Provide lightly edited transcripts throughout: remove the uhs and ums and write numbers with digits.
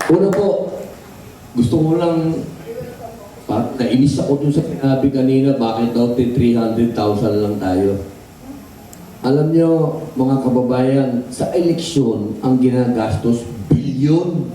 Una po, gusto ko lang, nainis ako dun sa sinabi kanina, bakit daw 300,000 lang tayo. Alam nyo, mga kababayan, sa eleksyon, ang ginagastos, bilyon.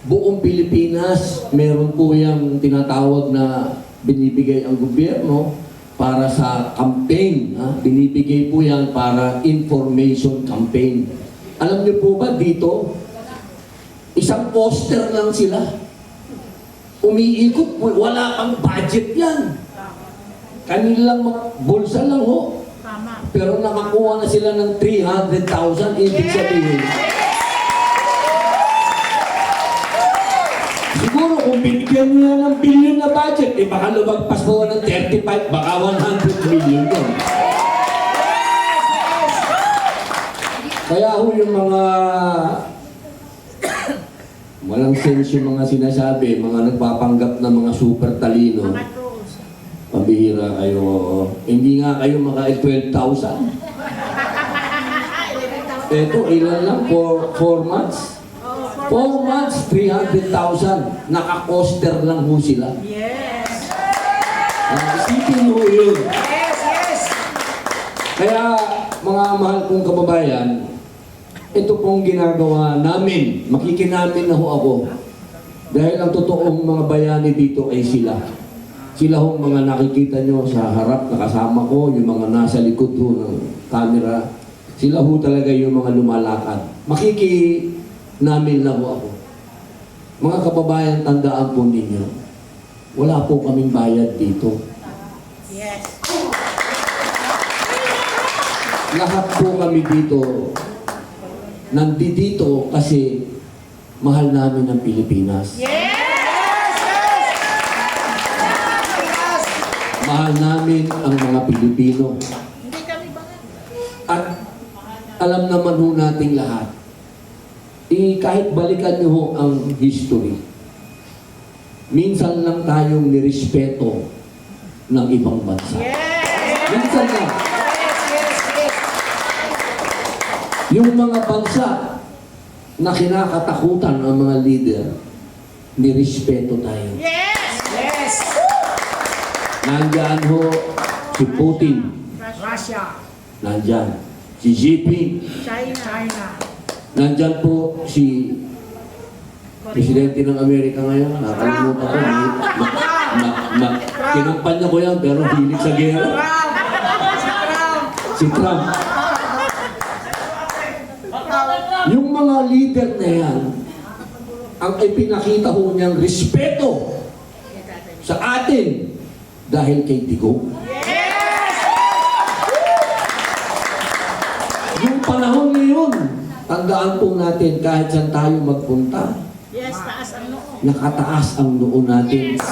Buong Pilipinas, meron po yung tinatawag na binibigay ang gobyerno para sa campaign. Binibigay po yan para information campaign. Alam niyo po ba dito, isang poster lang sila. Umiikot, wala pang budget yan. Kanilang mga bulsa lang ho. Pero nakakuha na sila ng 300,000, ibig sabihin. Siguro kung binigyan nyo ng billion na budget, baka lumagpas po ng 35, baka 100 million yun. Kaya ho yung mga walang sense yung mga sinasabi, mga nagpapanggap na mga super talino. Pabihira kayo. Hindi nga kayo maka 12,000. Ito, ilan lang? 4 months? 4 months, 300,000. Naka-coaster lang ho sila. Yes! Isipin ho yun. Yes, yes! Kaya, mga mahal kong kababayan, ito pong ginagawa namin. Makikinamin na ho ako. Dahil ang totoong mga bayani dito ay sila. Sila hong mga nakikita nyo sa harap, nakasama ko, yung mga nasa likod ho ng camera. Sila ho talaga yung mga lumalakad. Makikinamin lang ho ako. Mga kababayan, tandaan po ninyo, wala po kaming bayad dito. Yes! Lahat po kami dito, nandito kasi mahal namin ang Pilipinas. Yes! Mahal namin ang mga Pilipino. Hindi kami bangat. At alam naman ho nating lahat, kahit balikan nyo ho ang history, minsan lang tayong nirespeto ng ibang bansa. Yes! Minsan lang. Yes, yes, yes! Yung mga bansa na kinakatakutan ang mga leader, nirespeto tayo. Yes! Yes! Nandyan ho si Putin. Russia. Nandyan. Si Xi Jinping. China. Nandyan po si Presidente ng Amerika ngayon. Nakalimutan ko. Kinampanya ko yan pero hilig sa gera. Si Trump. Yung mga leader na yan, ang ipinakita ho niyang respeto sa atin dahil kay Digong. Yes! Yung panahon ngayon, tandaan po natin kahit saan tayo magpunta, Yes, taas ang noo. nakataas ang noo natin. Yes!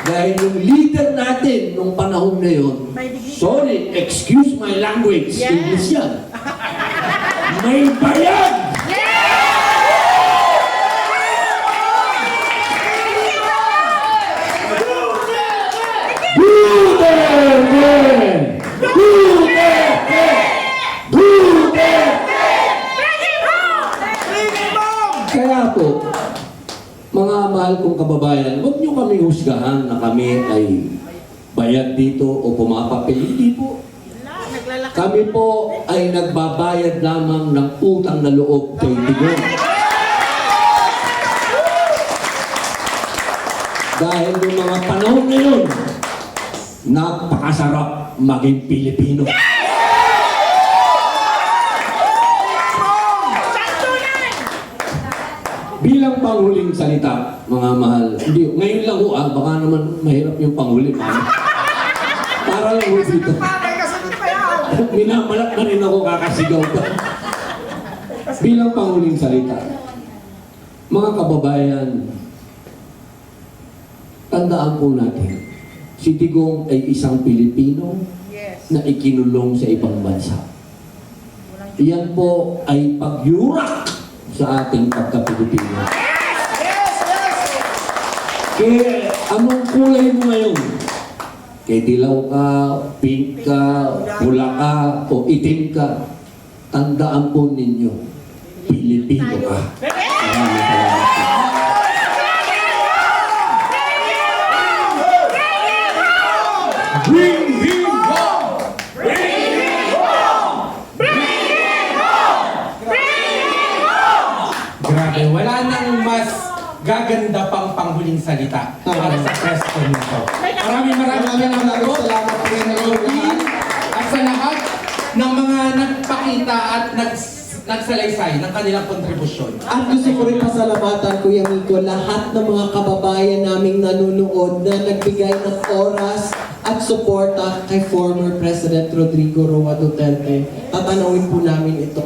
Dahil yung leader natin nung panahon na yun, sorry, excuse my language, Yes. English yan. May bayad! Kaya po, mga mahal kong kababayan, huwag niyo kami husgahan na kami ay bayad dito o pumapapil. Hindi po. Naglalakad. Kami po ay nagbabayad lamang ng utang na loob kay Digong. Dahil yung mga panahon ngayon, napakasarap maging Pilipino. Bilang panghuling salita, mga mahal, hindi, ngayon lang ho, baka naman mahirap yung panghuli. Para lang ho dito. Minamalat na rin ako, kakasigaw pa. Bilang panghuling salita, mga kababayan, tandaan po natin, si Digong ay isang Pilipino Yes. na ikinulong sa ibang bansa. Iyan po ay pagyurak sa ating pagka-Pilipino. Kaya anong kulay mo ngayon? Kaya dilaw ka, pink ka, pula ka, o itim ka, tandaan po ninyo, Pilipino. Pilipino tayo. ka. Maraming salamat po. Bring him home! Grabe, wala nang mas gaganda pang panghuling salita para sa press con nito. Maraming salamat po. salamat po rin At sa lahat ng mga nagpakita at nagsalaysay ng kanilang kontribusyon. At gusto ko rin pasalamatan, Kuya Miko, lahat ng mga kababayan naming nanonood na nagbigay ng oras at suporta kay former President Rodrigo Roa Duterte. Tatanawin po namin ito.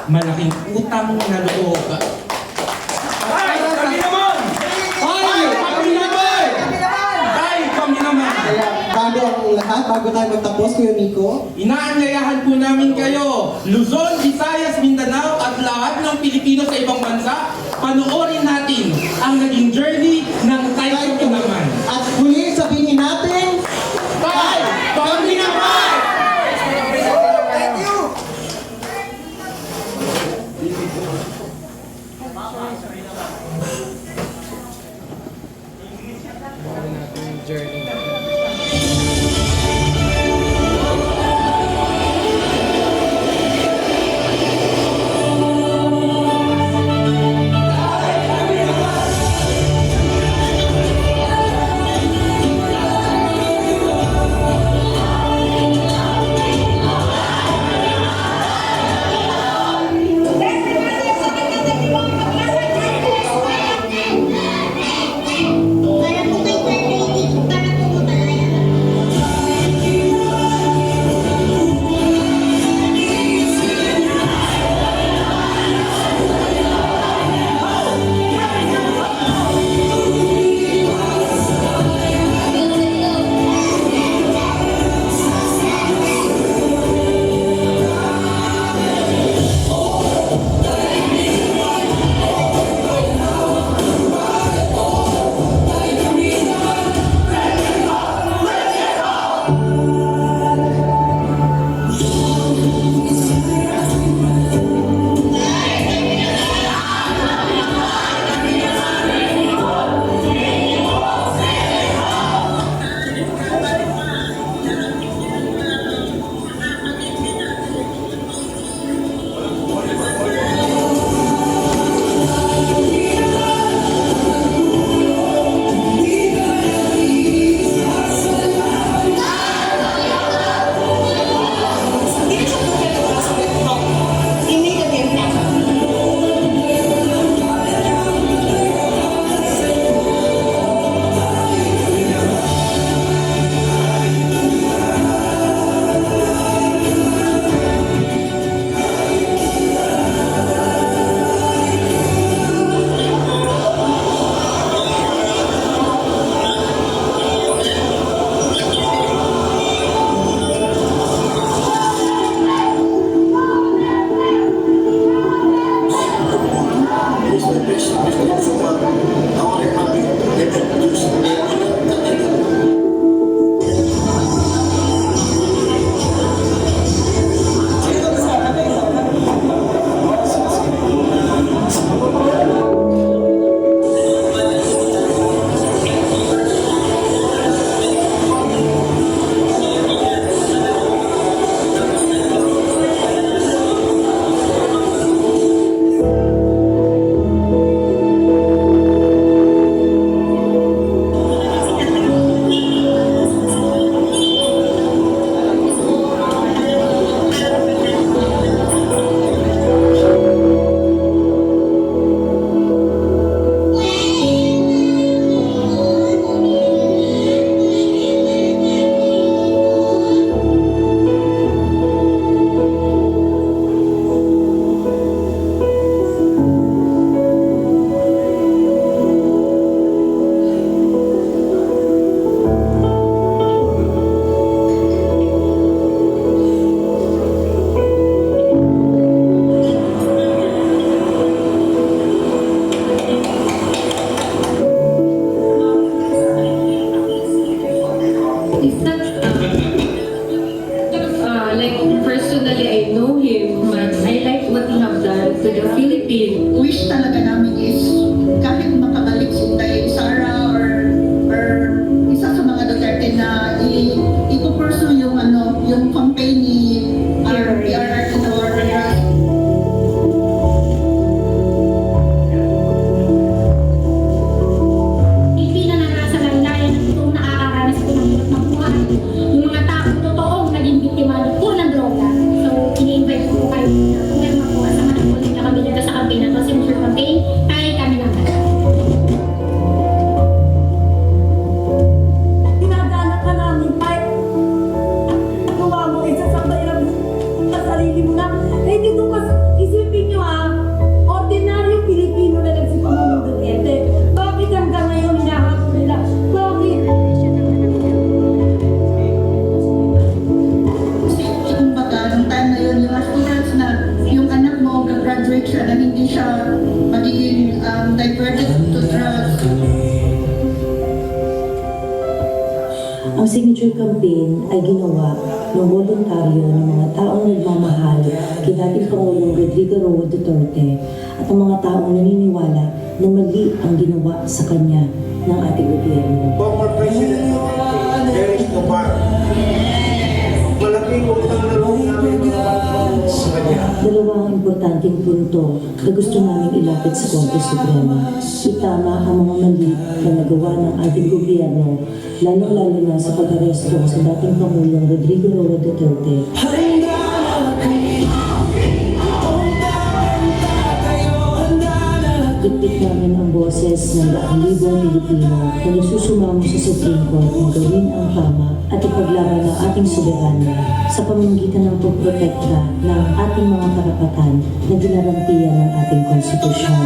Malaking utang na loob. Kaya bago ang lahat, bago tayo magtapos, Kuya Miko, Inaanyayahan po namin kayo, Luzon, Visayas, Mindanao at lahat ng Pilipino sa ibang bansa, panoorin natin ang naging journey ng Tayo Ko Naman. at huli sabihin natin, Bye! Kami naman! thank you! wish talaga namin is kahit makabalik si Inday Sara or isa sa mga Duterte na i-pursue yung yung campaign ni PRRT na war on drugs. Pilipino na nasa laylayan at itong nakakaranas po ng hirap ng buhay. Yung mga taong totoong naging biktima po ng droga. So, ini-invite po kayo na pumirma po at samahan po nila kami dito sa campaign na to, Signature Campaign, kaya kami lang. Dinadaanan ka namin kahit gawa mo isa sa mahirap sa sarili mo na hindi ko isipin nyo ordinaryong Pilipino na nagsipamang Duterte. Bakit hanggang ngayon hinahabol nila? Bakit? Kumbaga, nung time na yun, yung students na yung anak mo, graduate siya na hindi siya magiging diverted to drugs. Ang signature campaign ay ginawa ng voluntaryo ng mga taong nagmamahal kay dating Pangulong Rodrigo Roa Duterte at ang mga taong naniniwala na mali ang ginawa sa kanya ng ating gobyerno. Former President Eric Escobar. Malaking utang na loob namin sa kanya. Dalawang importanteng punto na gusto namin ilapit sa Korte Suprema. Itama ang mga mali na nagawa ng ating gobyerno, lalo-lalo na sa pag-aresto sa dating Pangulong Rodrigo Roa Duterte. Dikdik namin ang boses ng daang-libong Pilipino na nagsusumamo sa Supreme Court na gawin ang tama at ipaglaban ang ating soberanya sa pamamagitan ng pagprotekta ng ating mga karapatan na ginarantiya ng ating konstitusyon.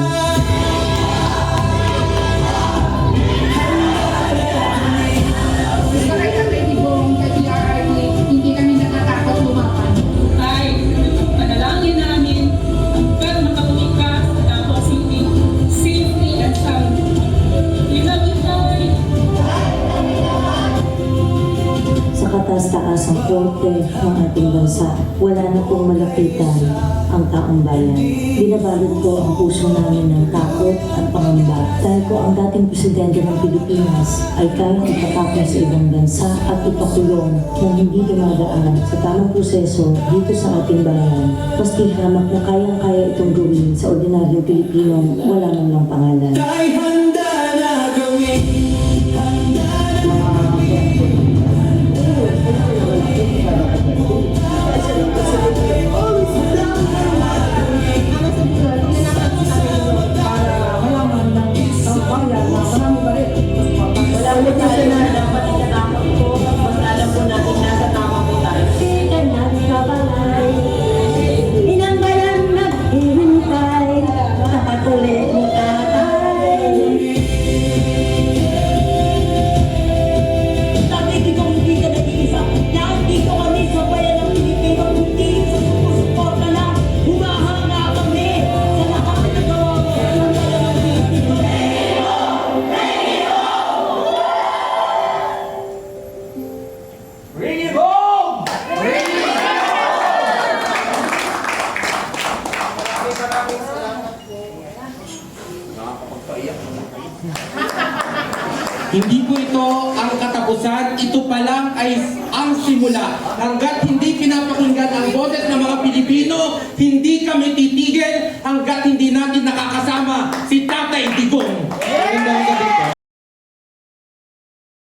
Hindi kami natatakot lumaban. Ay, panalangin namin hanggang makauwi ka sa Davao City, safety and sound. We love you, Lord. Sa kataas-taasang korte ng ating bansa, wala na pong malapitan ang taong bayan. Binabalot ko ang puso namin ng takot at pangamba dahil ko ang dating presidente ng Pilipinas ay kayang ipatapon sa ibang bansa at ipakulong nang hindi dumadaan sa tamang proseso dito sa ating bayan. Maski hamak na kayang-kaya itong gawin sa ordinaryong Pilipinong wala man lang pangalan. Ay handa na gawin. Inang bayan naghihintay, nakatuli ni tatay. Bakit ikaw hindi ka nag-iisa? Nandito kami sa bayan ng Pilipino, hindi sa sumusuporta na humahanga kami sa lahat ng nagawa mo ng bayan ng Pilipino. Bring it home! Hindi po ito ang katapusan, ito pa lang ay ang simula. Hanggat hindi pinapakinggan ang boses ng mga Pilipino, hindi kami titigil hanggat hindi natin